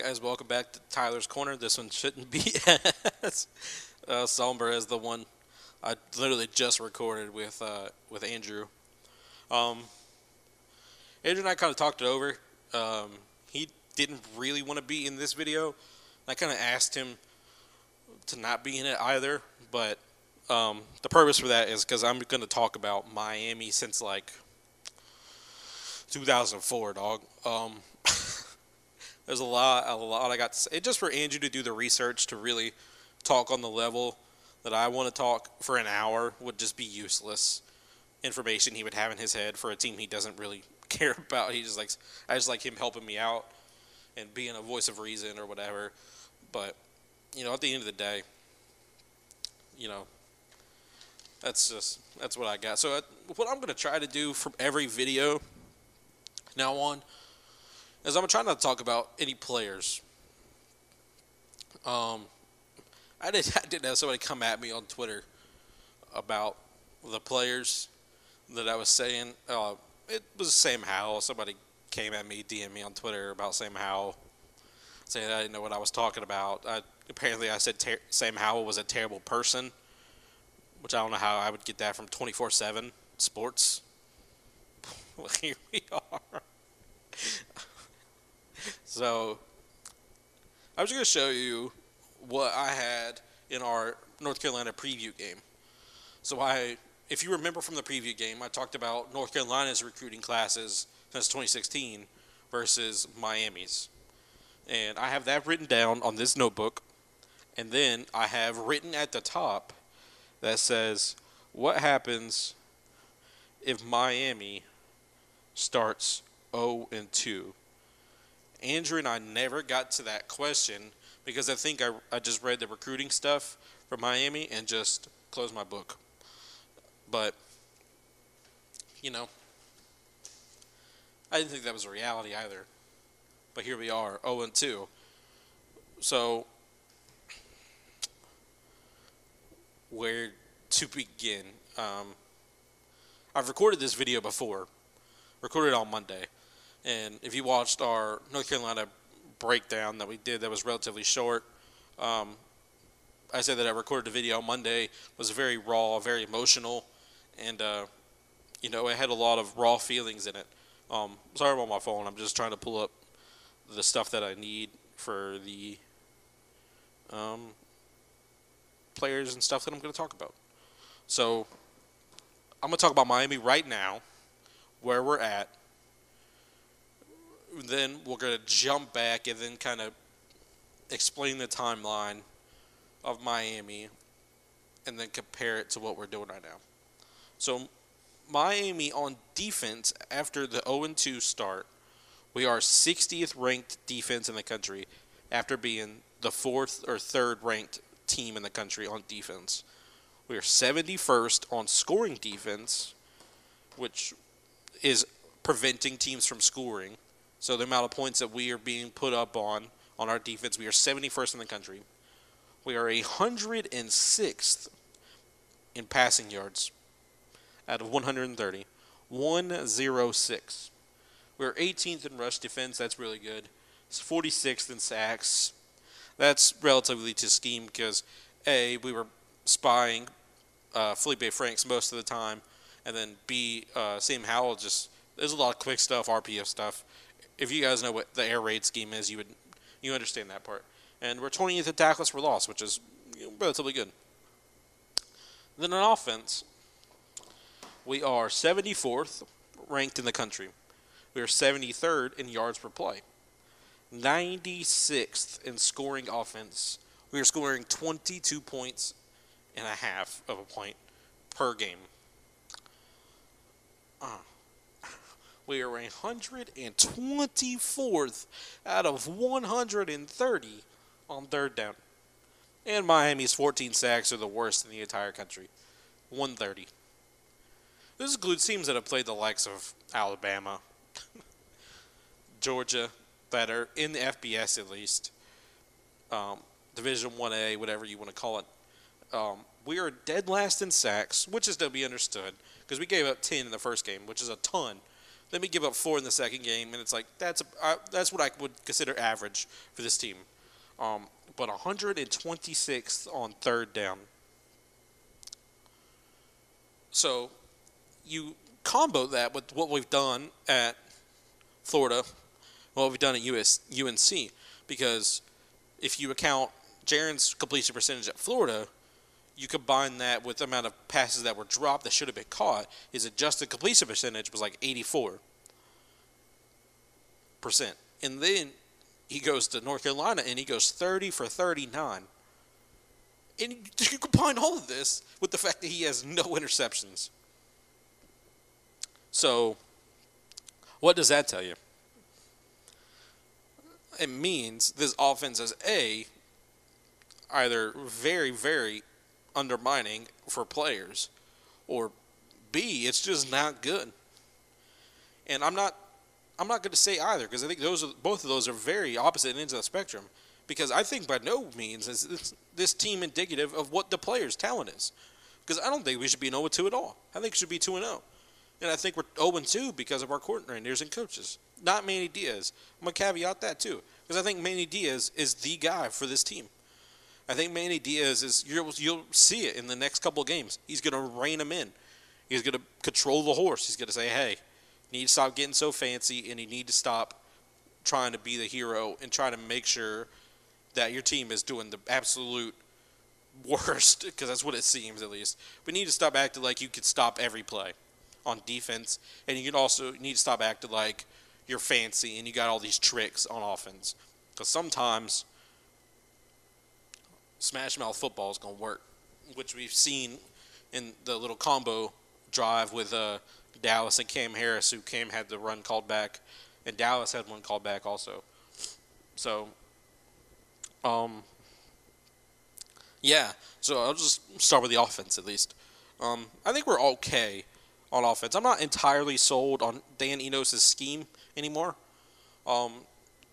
guys? Welcome back to Tyler's Corner. This one shouldn't be as somber as the one I literally just recorded with Andrew. Um, Andrew and I kind of talked it over. He didn't really want to be in this video. I kind of asked him to not be in it either, but the purpose for that is because I'm going to talk about Miami since like 2004, dog. There's a lot I got to say. Just for Andrew to do the research to really talk on the level that I want to talk for an hour would just be useless information he would have in his head for a team he doesn't really care about. I just like him helping me out and being a voice of reason or whatever. But at the end of the day, you know, that's what I got. So what I'm gonna try to do from every video now on is I'm trying not to talk about any players. I did have somebody come at me on Twitter about the players that I was saying. It was Sam Howell. Somebody came at me, DM me on Twitter about Sam Howell, saying I didn't know what I was talking about. Apparently, I said Sam Howell was a terrible person, which I don't know how I would get that from 24/7 Sports. Well, here we are. So, I'm just going to show you what I had in our North Carolina preview game. So, if you remember from the preview game, I talked about North Carolina's recruiting classes since 2016 versus Miami's. And I have that written down on this notebook. And then I have written at the top that says, what happens if Miami starts 0-2? Andrew and I never got to that question because I think I just read the recruiting stuff for Miami and just closed my book. But, I didn't think that was a reality either. But here we are, 0-2. So, where to begin? I've recorded this video before. Recorded on Monday. And if you watched our North Carolina breakdown that we did that was relatively short, I said that I recorded the video on Monday. It was very raw, very emotional, and, it had a lot of raw feelings in it. Sorry about my phone. I'm just trying to pull up the stuff that I need for the players and stuff that I'm going to talk about. So, I'm going to talk about Miami right now, where we're at. Then we're going to jump back and then kind of explain the timeline of Miami and then compare it to what we're doing right now. So, Miami on defense, after the 0-2 start, we are 60th ranked defense in the country after being the 4th or 3rd ranked team in the country on defense. We are 71st on scoring defense, which is preventing teams from scoring. So the amount of points that we are being put up on our defense, we are 71st in the country. We are 106th in passing yards out of 130. 106. We're 18th in rush defense. That's really good. It's 46th in sacks. That's relatively to scheme because, A, we were spying Felipe Franks most of the time, and then B, Sam Howell there's a lot of quick stuff, RPO stuff. If you guys know what the air raid scheme is, you understand that part. And we're 20th in tackles for loss, which is relatively good. Then on offense, we are 74th ranked in the country. We are 73rd in yards per play. 96th in scoring offense. We are scoring 22 points and a half of a point per game. We are 124th out of 130 on third down. And Miami's 14 sacks are the worst in the entire country. 130. This includes teams that have played the likes of Alabama, Georgia, that are in the FBS at least. Division 1A, whatever you want to call it. We are dead last in sacks, which is to be understood, because we gave up 10 in the first game, which is a ton. Let me give up 4 in the second game, and it's like that's what I would consider average for this team. But 126th on third down. So you combo that with what we've done at Florida, what we've done at UNC, because if you account Jaren's completion percentage at Florida, you combine that with the amount of passes that were dropped that should have been caught, his adjusted completion percentage was like 84%. And then he goes to North Carolina and he goes 30 for 39. And you combine all of this with the fact that he has no interceptions. So, what does that tell you? It means this offense is either very, very undermining for players, or B, it's just not good. And I'm not going to say either, because I think both of those are very opposite ends of the spectrum. Because I think by no means is this team indicative of what the players' talent is. Because I don't think we should be 0-2 at all. I think it should be 2-0. And I think we're 0-2 because of our coordinators and coaches, not Manny Diaz. I'm going to caveat that too, because I think Manny Diaz is the guy for this team. I think Manny Diaz is, you'll see it in the next couple of games. He's going to rein him in. He's going to control the horse. He's going to say, hey, you need to stop getting so fancy, and you need to stop trying to be the hero and try to make sure that your team is doing the absolute worst, because that's what it seems at least. We need to stop acting like you could stop every play on defense, and you also need to stop acting like you're fancy and you got all these tricks on offense. Because sometimes smash mouth football is going to work, which we've seen in the little combo drive with Dallas and Cam Harris, who Cam had the run called back, and Dallas had one called back also. So, yeah. So I'll just start with the offense at least. I think we're okay on offense. I'm not entirely sold on Dan Enos' scheme anymore.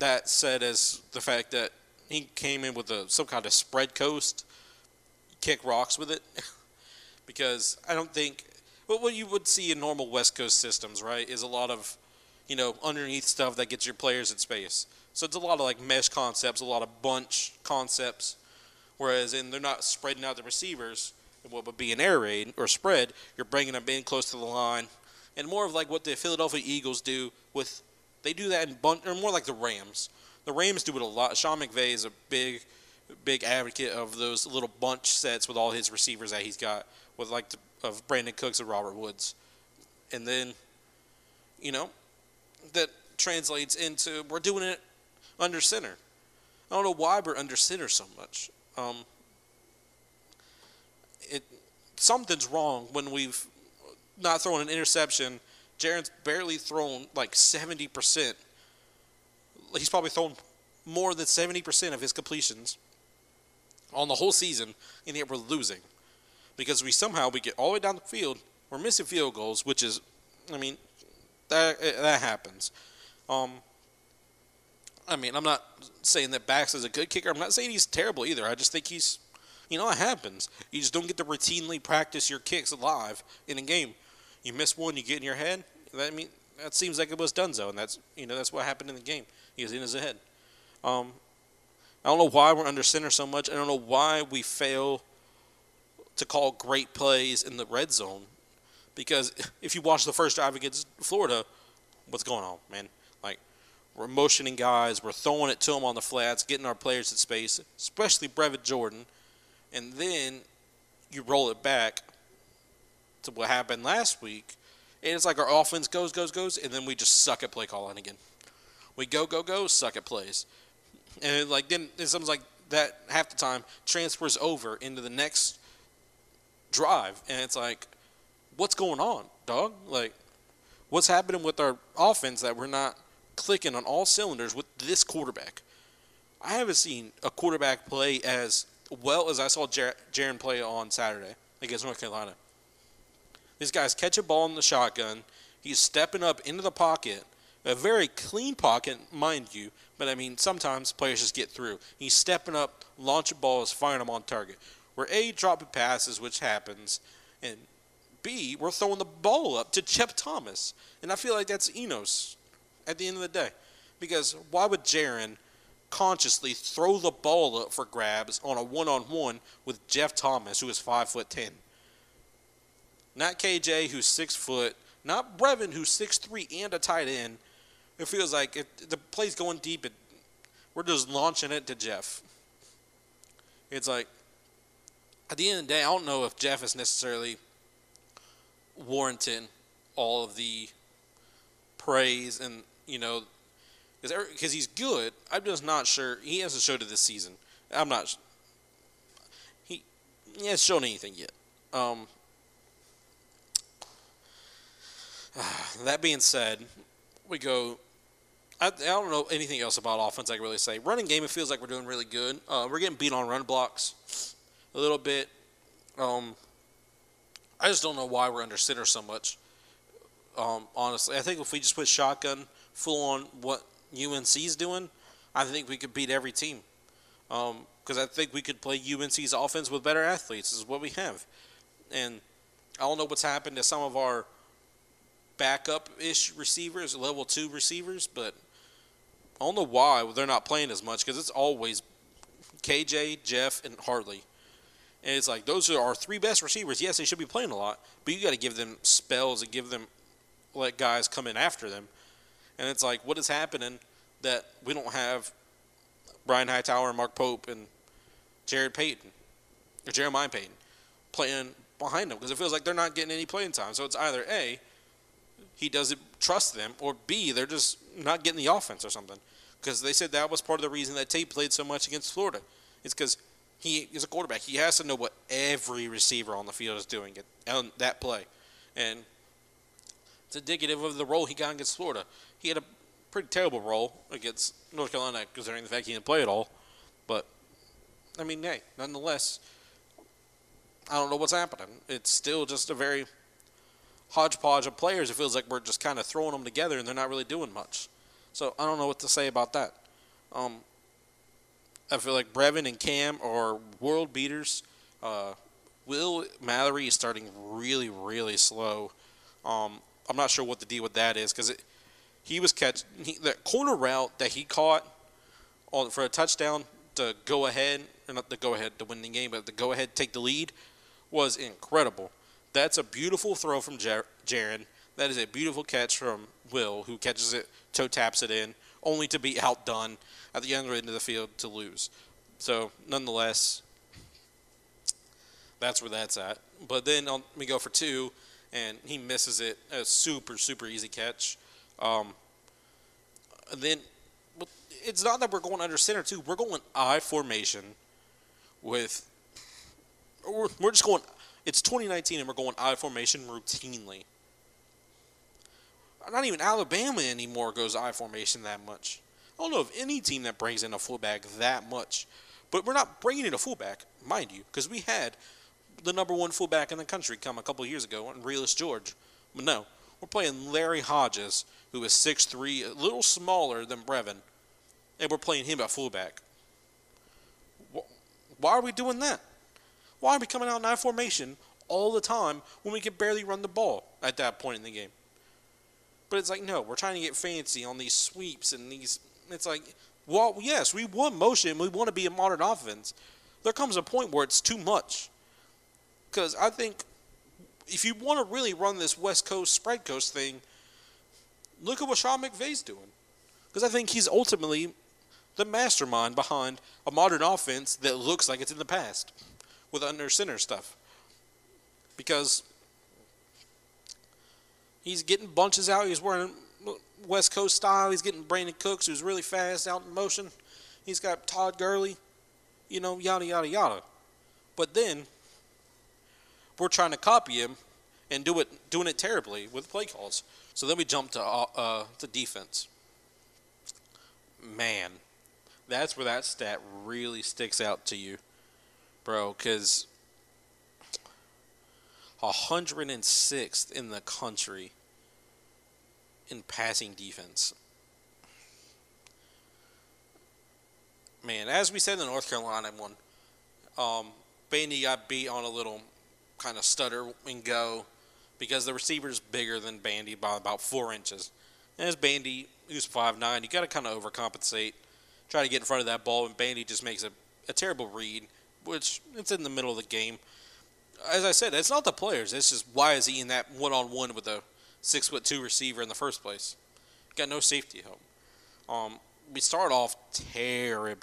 That said, as the fact that he came in with some kind of spread coast, kick rocks with it, because I don't think what you would see in normal West Coast systems, right, is a lot of, underneath stuff that gets your players in space. So it's a lot of like mesh concepts, a lot of bunch concepts, whereas they're not spreading out the receivers. What would be an air raid or spread, you're bringing them in close to the line, and more of like what the Philadelphia Eagles do they do that in bunch, or more like the Rams. The Rams do it a lot. Sean McVay is a big advocate of those little bunch sets with all his receivers that he's got, with of Brandon Cooks and Robert Woods. And then, that translates into we're doing it under center. I don't know why we're under center so much. Something's wrong when we've not thrown an interception. Jaren's barely thrown like 70%. He's probably thrown more than 70% of his completions on the whole season, and yet we're losing. Because we get all the way down the field, we're missing field goals, which is, that happens. I'm not saying that Bax is a good kicker. I'm not saying he's terrible either. I just think he's, it happens. You just don't get to routinely practice your kicks live in a game. You miss one, you get in your head. That seems like it was Dunzo, and that's what happened in the game. He was in his head. I don't know why we're under center so much. I don't know why we fail to call great plays in the red zone. Because if you watch the first drive against Florida, what's going on, man? We're motioning guys, we're throwing it to them on the flats, getting our players in space, especially Brevin Jordan, and then you roll it back to what happened last week, and it's like our offense goes, and then we just suck at play calling again. We go, suck at plays. And then it sounds like that half the time transfers over into the next drive, and it's like, what's going on, dog? What's happening with our offense that we're not clicking on all cylinders with this quarterback? I haven't seen a quarterback play as well as I saw Jaren play on Saturday against North Carolina. This guy's catching a ball in the shotgun. He's stepping up into the pocket, a very clean pocket, mind you, but sometimes players just get through. He's stepping up, launching balls, firing them on target. We're dropping passes, which happens, and B, we're throwing the ball up to Jeff Thomas. And I feel like that's Enos at the end of the day. Because why would Jaren consciously throw the ball up for grabs on a one-on-one with Jeff Thomas, who is 5'10"? Not KJ, who's 6 foot. Not Brevin, who's 6'3" and a tight end. It feels like the play's going deep. We're just launching it to Jeff. It's like, at the end of the day, I don't know if Jeff is necessarily warranting all of the praise and, because he's good. I'm just not sure. He hasn't showed it this season. I'm not. He hasn't shown anything yet. That being said, we go. I don't know anything else about offense I can really say. Running game, it feels like we're doing really good. We're getting beat on run blocks a little bit. I just don't know why we're under center so much. Honestly, I think if we just put shotgun full on what UNC's doing, I think we could beat every team. Because I think we could play UNC's offense with better athletes, is what we have. And I don't know what's happened to some of our backup-ish receivers, level 2 receivers, but I don't know why they're not playing as much, because it's always KJ, Jeff, and Hartley. And it's like, those are our 3 best receivers. Yes, they should be playing a lot, but you got to give them spells and let guys come in after them. And it's like, what is happening that we don't have Brian Hightower, Mark Pope, and Jeremiah Payton playing behind them? Because it feels like they're not getting any playing time. So it's either A, he doesn't trust them, or B, they're just not getting the offense or something. Because they said that was part of the reason that Tate played so much against Florida. It's because he is a quarterback. He has to know what every receiver on the field is doing on that play. And it's indicative of the role he got against Florida. He had a pretty terrible role against North Carolina, considering the fact he didn't play at all. But, I mean, hey, nonetheless, I don't know what's happening. It's still just a very hodgepodge of players. It feels like we're just kind of throwing them together and they're not really doing much. So I don't know what to say about that. I feel like Brevin and Cam are world beaters. Will Mallory is starting really, really slow. I'm not sure what the deal with that is, because he was that corner route that he caught for a touchdown to go ahead, or not to go ahead to win the game, but to go ahead take the lead was incredible. That's a beautiful throw from Jaren. That is a beautiful catch from Will, who catches it, toe taps it in, only to be outdone at the other end of the field to lose. So, nonetheless, that's where that's at. But then we go for 2, and he misses it. A super, super easy catch. And then it's not that we're going under center, too. We're going I formation with – we're just going – it's 2019, and we're going I formation routinely. Not even Alabama anymore goes I formation that much. I don't know of any team that brings in a fullback that much. But we're not bringing in a fullback, mind you, because we had the number 1 fullback in the country come a couple years ago, and Realus George. But no, we're playing Larry Hodges, who is 6'3", a little smaller than Brevin, and we're playing him at fullback. Why are we doing that? Why are we coming out in I formation all the time when we can barely run the ball at that point in the game? But it's like, no, we're trying to get fancy on these sweeps and these. It's like, well, yes, we want motion. We want to be a modern offense. There comes a point where it's too much. Because I think if you want to really run this West Coast, spread coast thing, look at what Sean McVay's doing. Because I think he's ultimately the mastermind behind a modern offense that looks like it's in the past with under center stuff. Because he's getting bunches out. He's wearing West Coast style. He's getting Brandon Cooks, who's really fast out in motion. He's got Todd Gurley, yada, yada, yada. But then we're trying to copy him and doing it terribly with play calls. So then we jump to defense. Man, that's where that stat really sticks out to you, bro, because 106th in the country in passing defense. Man, as we said in the North Carolina one, Vandy got beat on a little kind of stutter and go. because the receiver's bigger than Bandy by about 4 inches. And as Bandy, who's 5'9", you got to kind of overcompensate, try to get in front of that ball, and Bandy just makes a terrible read, which it's in the middle of the game. As I said, it's not the players. It's just why is he in that one-on-one with a 6'2" receiver in the first place? Got no safety help. We start off terribly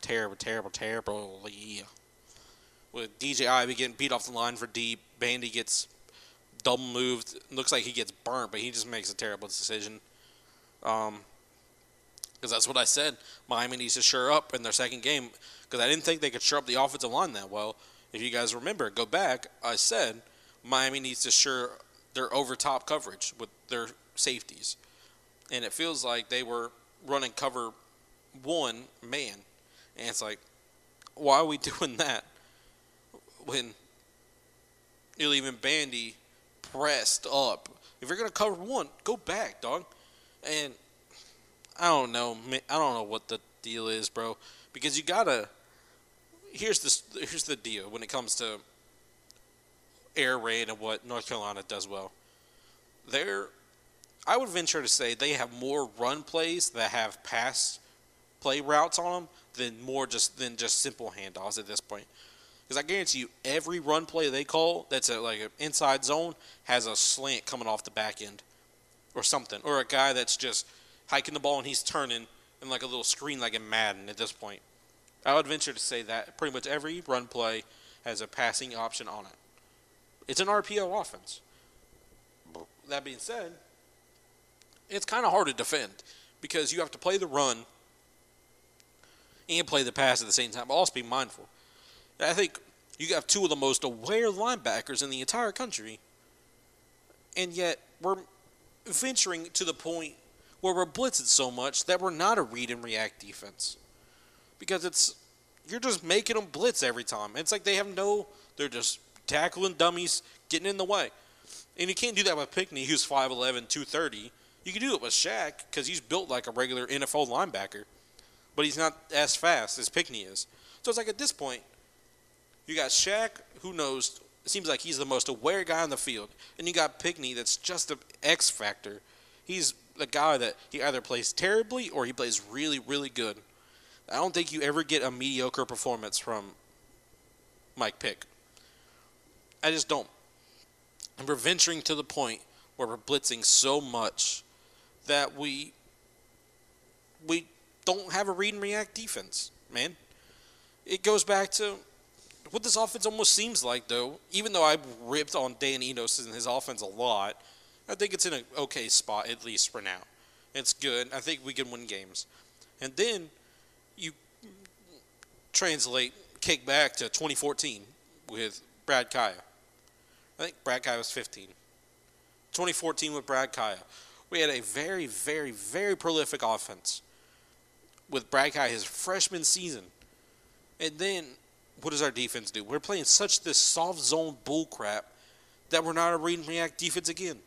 with DJ Ivey getting beat off the line for deep. Bandy gets double moved. Looks like he gets burnt, but he just makes a terrible decision. Because that's what I said. Miami needs to shore up in their second game, because I didn't think they could shore up the offensive line that well. If you guys remember, go back, I said Miami needs to shore their over-top coverage with their safeties. And it feels like they were running cover one man. And it's like, why are we doing that when you're leaving Bandy pressed up? If you're going to cover one, go back, dog. And I don't know what the deal is, bro. Because you got to – here's the deal when it comes to air raid and what North Carolina does well. I would venture to say they have more run plays that have pass play routes on them than just simple handoffs at this point. Because I guarantee you, every run play they call that's like an inside zone has a slant coming off the back end or something. Or a guy that's just hiking the ball and he's turning in like a little screen like in Madden at this point. I would venture to say that pretty much every run play has a passing option on it. It's an RPO offense. That being said, it's kind of hard to defend because you have to play the run and play the pass at the same time. But also be mindful. I think you have two of the most aware linebackers in the entire country, and yet we're venturing to the point where we're blitzing so much that we're not a read and react defense. Because you're just making them blitz every time. It's like they're just tackling dummies, getting in the way. And you can't do that with Pickney, who's 5'11", 230. You can do it with Shaq because he's built like a regular NFL linebacker. But he's not as fast as Pickney is. So it's like at this point, you got Shaq, who knows, it seems like he's the most aware guy on the field. And you got Pickney that's just an X factor. He's the guy that he either plays terribly or he plays really, really good. I don't think you ever get a mediocre performance from Mike Pick. I just don't. And we're venturing to the point where we're blitzing so much that we don't have a read and react defense, man. It goes back to what this offense almost seems like, though. Even though I ripped on Dan Enos and his offense a lot, I think it's in an okay spot, at least for now. It's good. I think we can win games. And then you kick back to 2014 with Brad Kaaya. I think Brad Kaaya was 15. 2014 with Brad Kaaya. We had a very, very, very prolific offense with Brad Kaaya his freshman season. And then what does our defense do? We're playing such this soft zone bull crap that we're not a read and react defense again.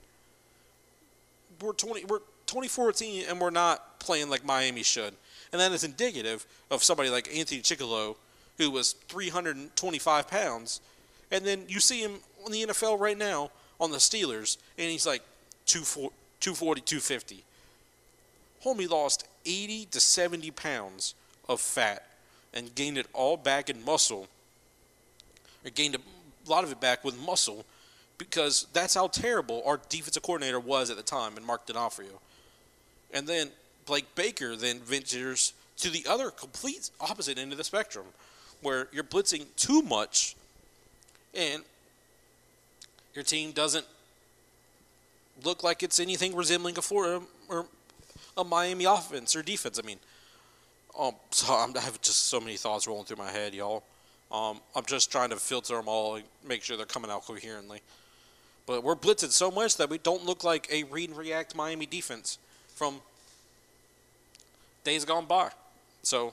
We're 2014 and we're not playing like Miami should. And that is indicative of somebody like Anthony Chickillo, who was 325 pounds. And then you see him in the NFL right now on the Steelers, and he's like 240, 250. Homie lost 80 to 70 pounds of fat and gained it all back in muscle. Or gained a lot of it back with muscle because that's how terrible our defensive coordinator was at the time, and Mark D'Onofrio. And then Blake Baker then ventures to the other complete opposite end of the spectrum, where you're blitzing too much and your team doesn't look like it's anything resembling a Miami offense or defense. I mean, so I have just so many thoughts rolling through my head, y'all. I'm just trying to filter them all and make sure they're coming out coherently. But we're blitzing so much that we don't look like a read and react Miami defense from days gone by. So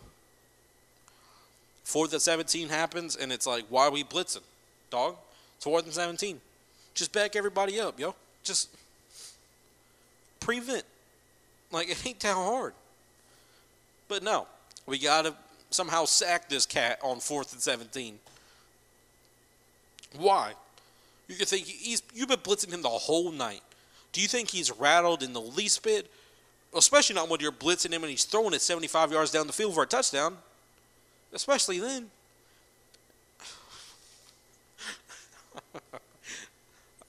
4th and 17 happens, and it's like, why are we blitzing, dog? It's 4th and 17. Just back everybody up, yo. Just prevent. Like, it ain't that hard. But no, we got to somehow sack this cat on 4th and 17. Why? You could think you've been blitzing him the whole night. Do you think he's rattled in the least bit? Especially not when you're blitzing him and he's throwing it 75 yards down the field for a touchdown. Especially then.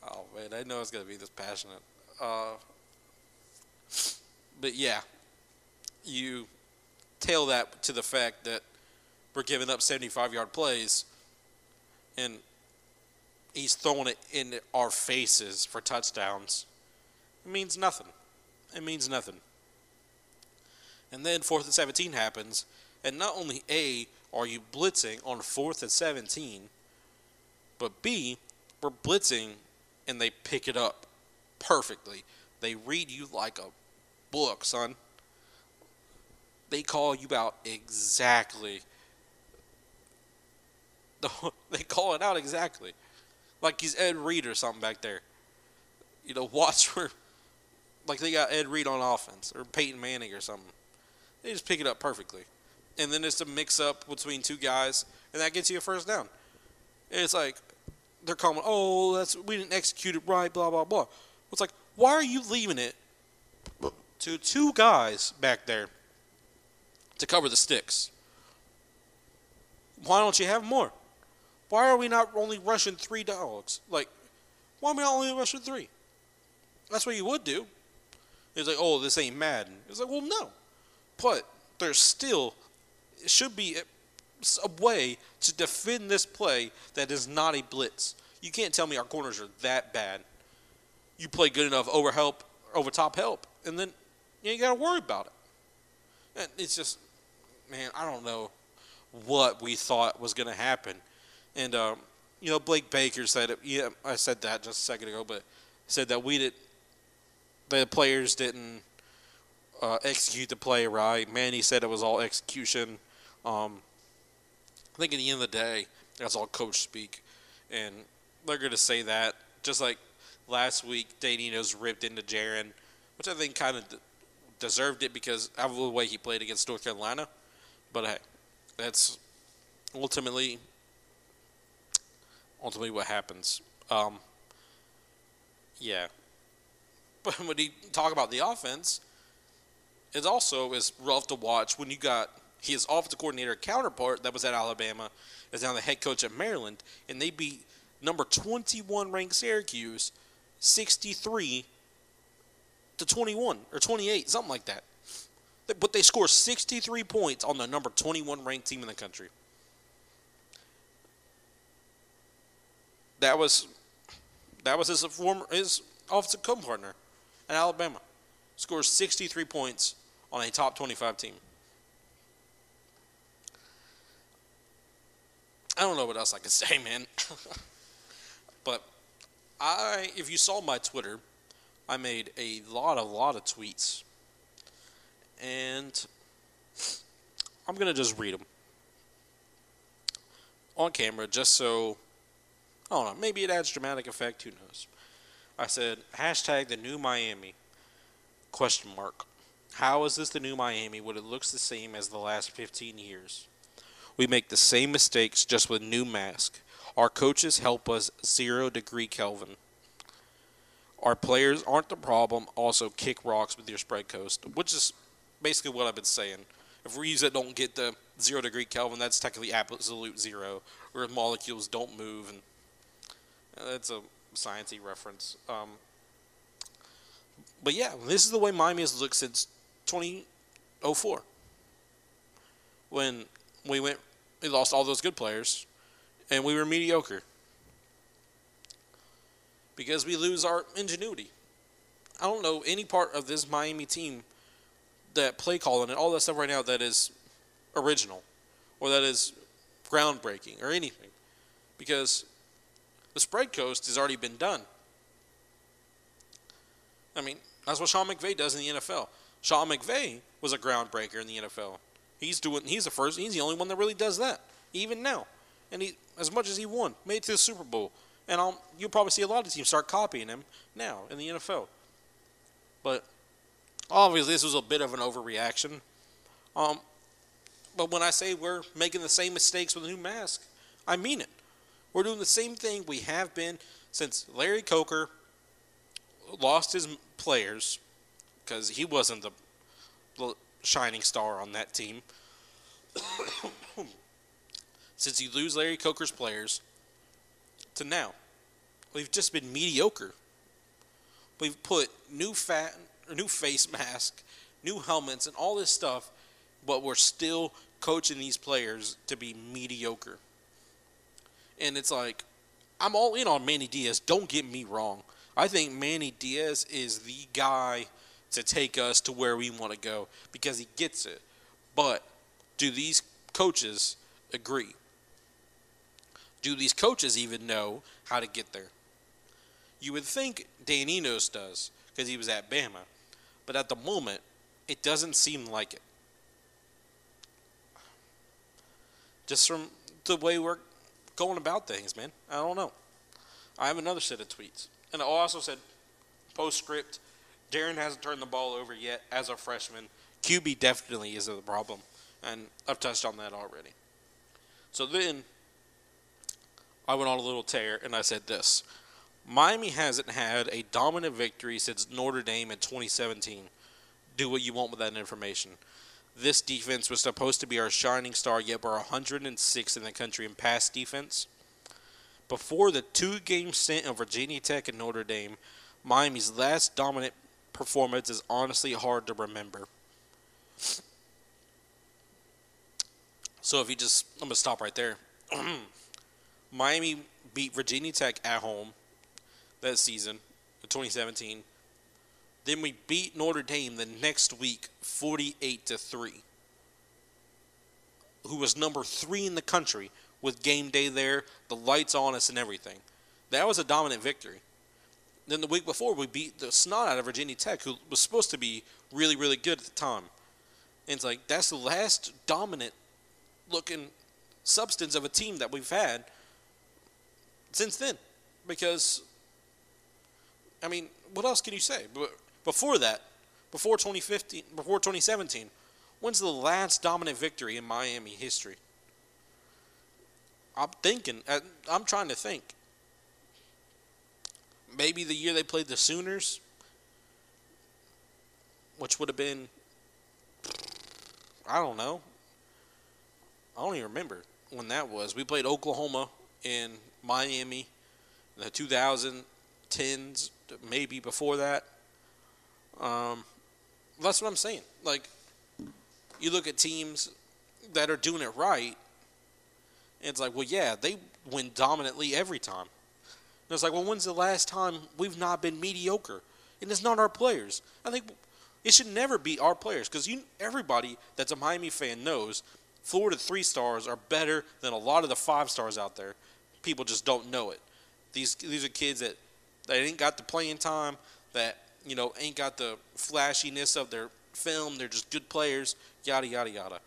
Oh, man, I know it's going to be this passionate. But, yeah, you tail that to the fact that we're giving up 75-yard plays, and he's throwing it in our faces for touchdowns. It means nothing. It means nothing. And then 4th and 17 happens, and not only A, are you blitzing on 4th and 17, but B, we're blitzing and they pick it up perfectly. They read you like a book, son. They call you out exactly. They call it out exactly. Like he's Ed Reed or something back there. You know, watch for, like they got Ed Reed on offense or Peyton Manning or something. They just pick it up perfectly. And then it's a mix-up between two guys, and that gets you a first down. And it's like, they're calling, oh, we didn't execute it right, blah, blah, blah. It's like, why are you leaving it to two guys back there to cover the sticks? Why don't you have more? Why are we not only rushing 3 dogs? Like, why are we not only rushing 3? That's what you would do. It's like, oh, this ain't Madden. It's like, well, no. But there's still, it should be a way to defend this play that is not a blitz. You can't tell me our corners are that bad. You play good enough over top help, and then you ain't got to worry about it. And it's just, man, I don't know what we thought was going to happen. And, Blake Baker said it. Yeah, I said that just a second ago, but said that the players didn't execute the play right. Manny said it was all execution. I think at the end of the day, that's all coach speak. And they're going to say that. Just like last week, Daninos ripped into Jaron, which I think kind of deserved it because of the way he played against North Carolina. But hey, that's ultimately what happens. Yeah. But when you talk about the offense, it also is rough to watch when you got his offensive coordinator counterpart that was at Alabama is now the head coach at Maryland, and they beat number 21 ranked Syracuse 63-21 or 28, something like that. But they scored 63 points on the number 21 ranked team in the country. That was his offensive co-partner at Alabama. Scores 63 points on a top 25 team. I don't know what else I can say, man. But if you saw my Twitter, I made a lot of tweets. And I'm going to just read them on camera just so, I don't know, maybe it adds dramatic effect, who knows. I said, hashtag the new Miami, ? How is this the new Miami when it looks the same as the last 15 years? We make the same mistakes just with new mask. Our coaches help us 0 degree Kelvin. Our players aren't the problem. Also, kick rocks with your spread coast, which is basically what I've been saying. If Reeves that don't get the 0 degree Kelvin, that's technically absolute zero, where molecules don't move, and that's a sciencey reference. But yeah, this is the way Miami has looked since 2004, when we lost all those good players, and we were mediocre because we lose our ingenuity. I don't know any part of this Miami team that play calling and all that stuff right now that is original or that is groundbreaking or anything, because the spread coast has already been done. I mean, that's what Sean McVay does in the NFL. Sean McVay was a groundbreaker in the NFL. He's the only one that really does that, even now. And he, as much as he won, made it to the Super Bowl. And you'll probably see a lot of teams start copying him now in the NFL. But obviously, this was a bit of an overreaction. But when I say we're making the same mistakes with a new mask, I mean it. We're doing the same thing we have been since Larry Coker lost his players because he wasn't the shining star on that team. Since you lose Larry Coker's players to now, we've just been mediocre. We've put new face mask, new helmets, and all this stuff, but we're still coaching these players to be mediocre. And it's like, I'm all in on Manny Diaz. Don't get me wrong. I think Manny Diaz is the guy to take us to where we want to go because he gets it. But do these coaches agree? Do these coaches even know how to get there? You would think Dan Enos does because he was at Bama. But at the moment, it doesn't seem like it. Just from the way we're going about things, man. I don't know. I have another set of tweets. And I also said, postscript, Darren hasn't turned the ball over yet as a freshman. QB definitely is the problem. And I've touched on that already. So then I went on a little tear and I said this. Miami hasn't had a dominant victory since Notre Dame in 2017. Do what you want with that information. This defense was supposed to be our shining star, yet we're 106 in the country in pass defense. Before the 2-game stint of Virginia Tech and Notre Dame, Miami's last dominant performance is honestly hard to remember. So if you just, I'm going to stop right there. Miami beat Virginia Tech at home that season, in 2017. Then we beat Notre Dame the next week, 48-3. Who was number 3 in the country with game day there, the lights on us and everything. That was a dominant victory. Then the week before, we beat the snot out of Virginia Tech, who was supposed to be really, really good at the time. And it's like, that's the last dominant looking substance of a team that we've had since then. Because, I mean, what else can you say? But before that, before 2015, before 2017, when's the last dominant victory in Miami history? I'm trying to think. Maybe the year they played the Sooners, which would have been, I don't know. I don't even remember when that was. We played Oklahoma in Miami in the 2010s, maybe before that. That's what I'm saying. Like, you look at teams that are doing it right, and it's like, well, yeah, they win dominantly every time. And it's like, well, when's the last time we've not been mediocre? And it's not our players. I think it should never be our players because everybody that's a Miami fan knows Florida 3-stars are better than a lot of the 5-stars out there. People just don't know it. These are kids that ain't got the playing time, that ain't got the flashiness of their film. They're just good players, yada, yada, yada.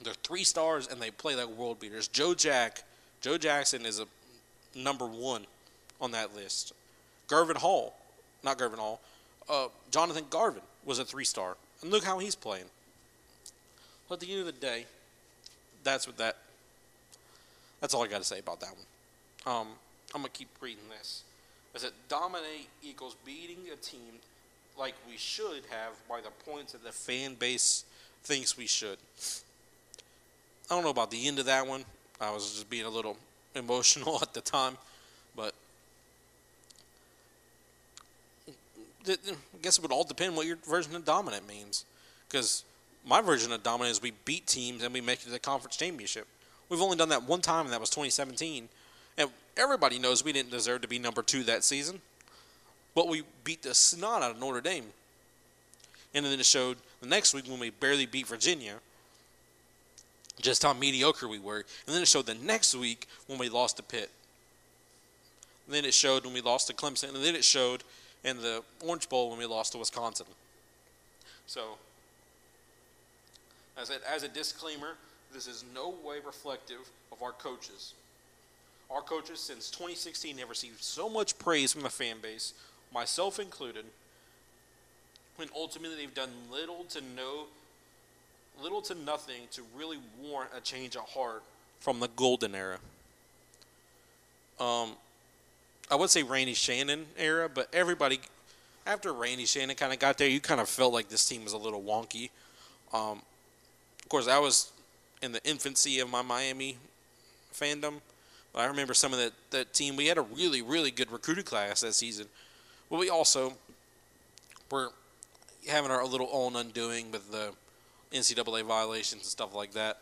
They're 3-stars, and they play like world beaters. Joe Jackson is a number 1 on that list. Jonathan Garvin was a 3-star. And look how he's playing. But at the end of the day, that's all I got to say about that one. I'm going to keep reading this. It said, dominate equals beating a team like we should have by the points that the fan base thinks we should. I don't know about the end of that one. I was just being a little emotional at the time. But I guess it would all depend what your version of dominant means. Because my version of dominant is we beat teams and we make it to the conference championship. We've only done that one time, and that was 2017. And everybody knows we didn't deserve to be number 2 that season. But we beat the snot out of Notre Dame. And then it showed the next week when we barely beat Virginia just how mediocre we were. And then it showed the next week when we lost to Pitt. And then it showed when we lost to Clemson. And then it showed in the Orange Bowl when we lost to Wisconsin. So, as a disclaimer, this is no way reflective of our coaches. Our coaches since 2016 have received so much praise from the fan base, myself included, when ultimately they've done little to nothing to really warrant a change of heart from the golden era. I would say Randy Shannon era, but everybody after Randy Shannon kind of got there, you kind of felt like this team was a little wonky. Of course, I was in the infancy of my Miami fandom, but I remember some of that team. We had a really, really good recruiting class that season, but we also were having our little own undoing with the NCAA violations and stuff like that.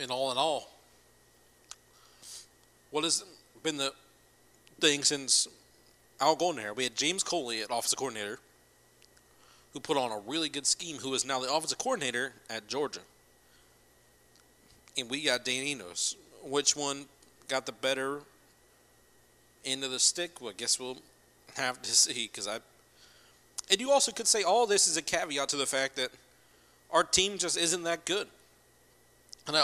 And all in all, what has been the thing since Al going there? We had James Coley at offensive coordinator, who put on a really good scheme, who is now the offensive coordinator at Georgia. And we got Dan Enos. Which one got the better end of the stick? Well, I guess we'll have to see. And you also could say all this is a caveat to the fact that our team just isn't that good. And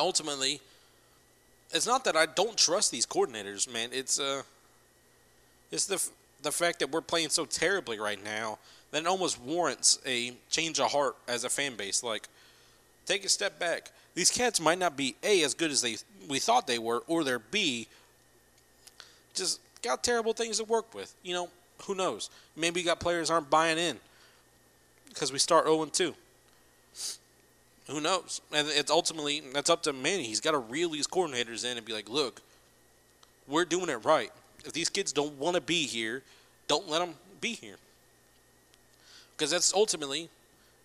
it's not that I don't trust these coordinators, man. It's the fact that we're playing so terribly right now that it almost warrants a change of heart as a fan base. Like, take a step back. These cats might not be A, as good as we thought they were, or they're B, just got terrible things to work with. You know, who knows? Maybe you got players aren't buying in because we start 0-2. Who knows? And that's up to Manny. He's got to reel these coordinators in and be like, look, we're doing it right. If these kids don't want to be here, don't let them be here. Because that's ultimately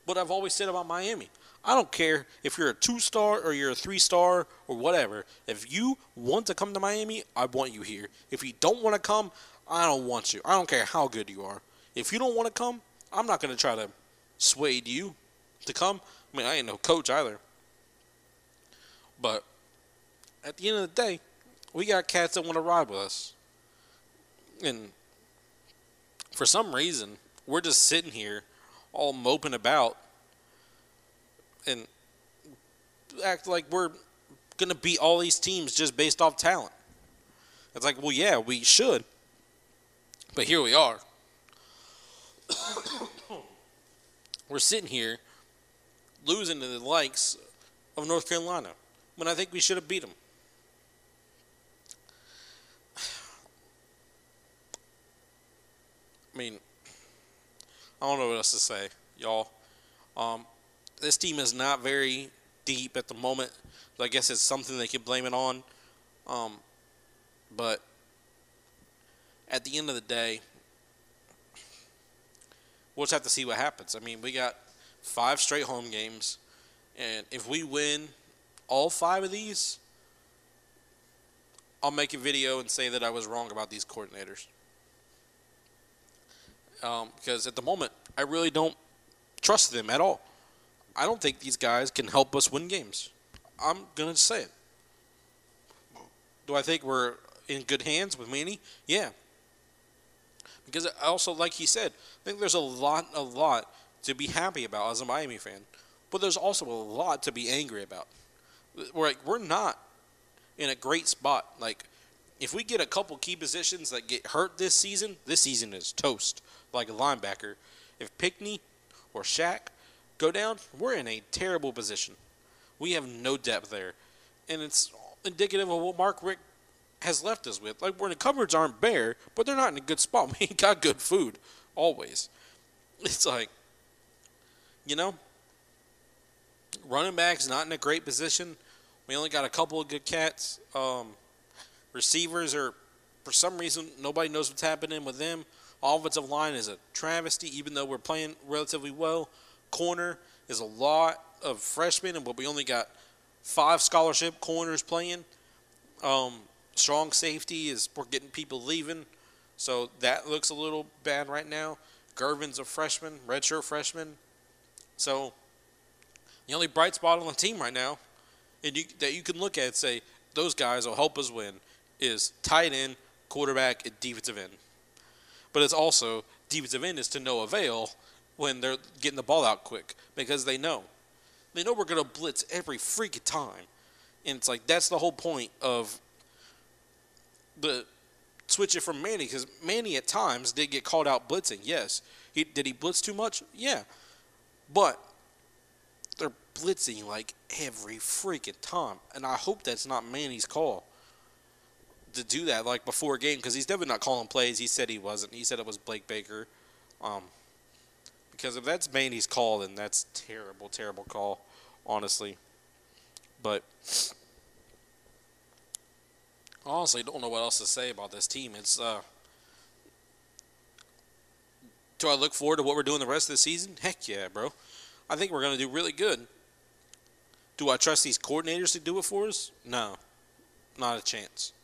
what I've always said about Miami. I don't care if you're a 2-star or you're a 3-star or whatever. If you want to come to Miami, I want you here. If you don't want to come, I don't want you. I don't care how good you are. If you don't want to come, I'm not going to try to sway you to come. I mean, I ain't no coach either. But at the end of the day, we got cats that want to ride with us. And for some reason, we're just sitting here all moping about and act like we're going to beat all these teams just based off talent. It's like, well, yeah, we should. But here we are. We're sitting here losing to the likes of North Carolina when I think we should have beat them. I mean, I don't know what else to say, y'all. This team is not very deep at the moment. So I guess it's something they can blame it on. But at the end of the day, we'll just have to see what happens. I mean, we got 5 straight home games, and if we win all 5 of these, I'll make a video and say that I was wrong about these coordinators. Because at the moment, I really don't trust them at all. I don't think these guys can help us win games. I'm going to say it. Do I think we're in good hands with Manny? Yeah. Because I also, like he said, I think there's a lot to be happy about as a Miami fan. But there's also a lot to be angry about. We're not in a great spot. Like, if we get a couple key positions that get hurt this season is toast. Like a linebacker. If Pickney or Shaq go down, we're in a terrible position. We have no depth there. And it's indicative of what Mark Richt has left us with. Like, where the cupboards aren't bare, but they're not in a good spot. We ain't got good food, always. It's like, you know, running back's not in a great position. We only got a couple of good cats. Receivers are, for some reason, nobody knows what's happening with them. Offensive line is a travesty, even though we're playing relatively well. Corner is a lot of freshmen, but we only got 5 scholarship corners playing. Strong safety is we're getting people leaving, so that looks a little bad right now. Gervin's a freshman, redshirt freshman. So the only bright spot on the team right now, and that you can look at and say those guys will help us win, is tight end, quarterback, and defensive end. But it's also defensive end is to no avail when they're getting the ball out quick because they know we're going to blitz every freaking time, and it's like that's the whole point of the switch it from Manny, because Manny at times did get called out blitzing. Yes, did he blitz too much? Yeah, but blitzing like every freaking time, and I hope that's not Manny's call to do that like before a game, because he's definitely not calling plays. He said he wasn't. He said it was Blake Baker. Because if that's Manny's call, then that's terrible, terrible call, honestly. But honestly, don't know what else to say about this team. It's do I look forward to what we're doing the rest of the season? Heck yeah, bro. I think we're going to do really good. Do I trust these coordinators to do it for us? No, not a chance.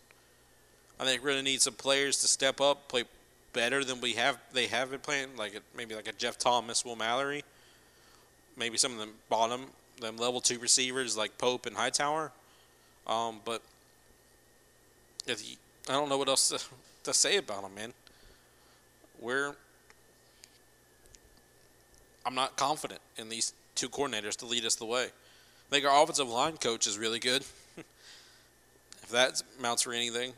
I think we're going to need some players to step up, play better than they have been playing, maybe like a Jeff Thomas, Will Mallory, maybe some of them them level 2 receivers like Pope and Hightower. But I don't know what else to say about them, man. I'm not confident in these two coordinators to lead us the way. I think our offensive line coach is really good. If that amounts for anything.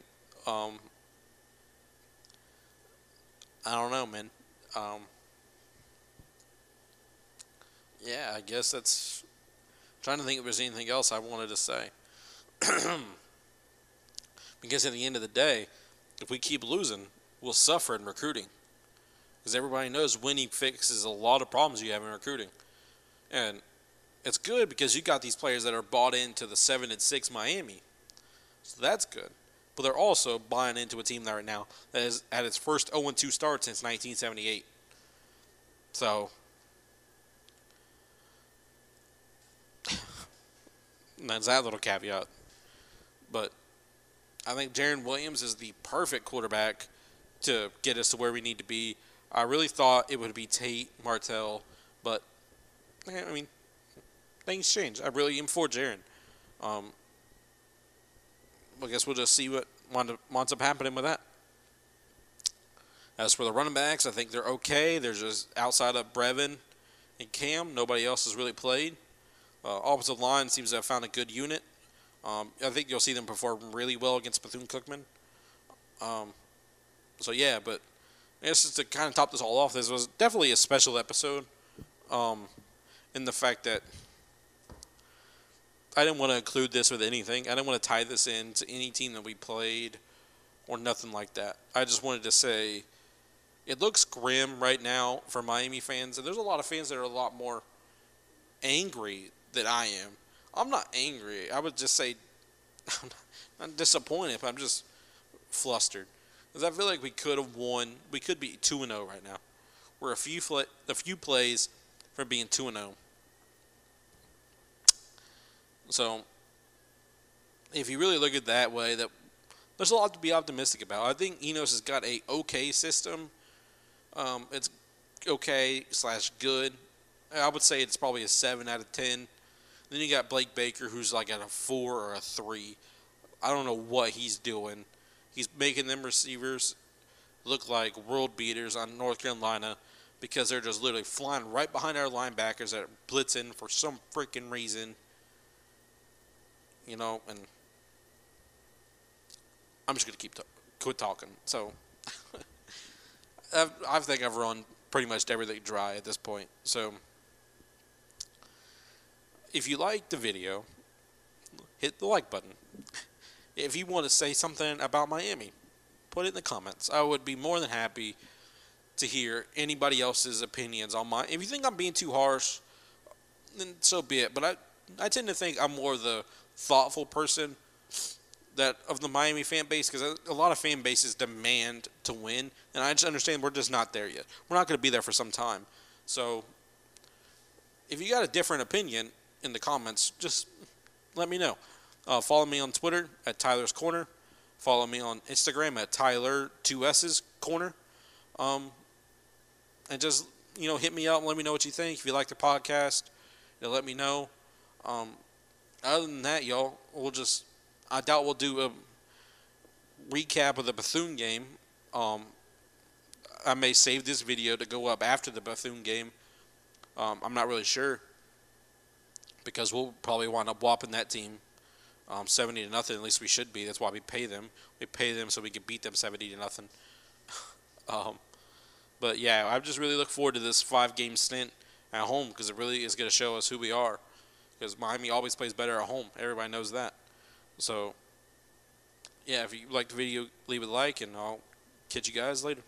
I don't know, man. Yeah, I guess that's... I'm trying to think if there's anything else I wanted to say. Because at the end of the day, if we keep losing, we'll suffer in recruiting. Because everybody knows winning fixes a lot of problems you have in recruiting. And it's good because you got these players that are bought into the 7-6 Miami. So that's good. But they're also buying into a team right now that has had its first 0-2 start since 1978. So that's that little caveat. But I think Jarren Williams is the perfect quarterback to get us to where we need to be. I really thought it would be Tate Martell, but I mean, things change. I really am for Jarren. I guess we'll just see what winds up happening with that. As for the running backs, I think they're okay. They're just outside of Brevin and Cam. Nobody else has really played. Offensive line seems to have found a good unit. I think you'll see them perform really well against Bethune-Cookman. So, yeah, but I guess just to kind of top this all off, this was definitely a special episode in the fact that I didn't want to include this with anything. I didn't want to tie this into any team that we played or nothing like that. I just wanted to say it looks grim right now for Miami fans, and there's a lot of fans that are a lot more angry than I am. I'm not angry. I would just say I'm disappointed, but I'm just flustered. Because I feel like we could have won. We could be 2-0 right now. We're a few plays from being 2-0. So, if you really look at it that way, there's a lot to be optimistic about. I think Enos has got a okay system. It's okay/good. I would say it's probably a 7 out of 10. Then you got Blake Baker, who's like at a 4 or a 3. I don't know what he's doing. He's making them receivers look like world beaters on North Carolina because they're just literally flying right behind our linebackers that are blitzing for some freaking reason. You know, and I'm just going to quit talking. So, I think I've run pretty much everything dry at this point. So, if you liked the video, hit the like button. If you want to say something about Miami, put it in the comments. I would be more than happy to hear anybody else's opinions on if you think I'm being too harsh, then so be it. But I tend to think I'm more the thoughtful person of the Miami fan base, because a lot of fan bases demand to win, and I just understand we're just not there yet. We're not going to be there for some time. So if you got a different opinion in the comments, just let me know. Follow me on Twitter at Tyler's Corner. Follow me on Instagram at Tyler2S's Corner. And just, hit me up and let me know what you think. If you like the podcast, let me know. Other than that, y'all, I doubt we'll do a recap of the Bethune game. I may save this video to go up after the Bethune game. I'm not really sure, because we'll probably wind up whopping that team 70-0. At least we should be. That's why we pay them. We pay them so we can beat them 70-0. But yeah, I just really look forward to this 5-game stint at home, because it really is going to show us who we are. because Miami always plays better at home. Everybody knows that. So, yeah, if you like the video, leave a like, and I'll catch you guys later.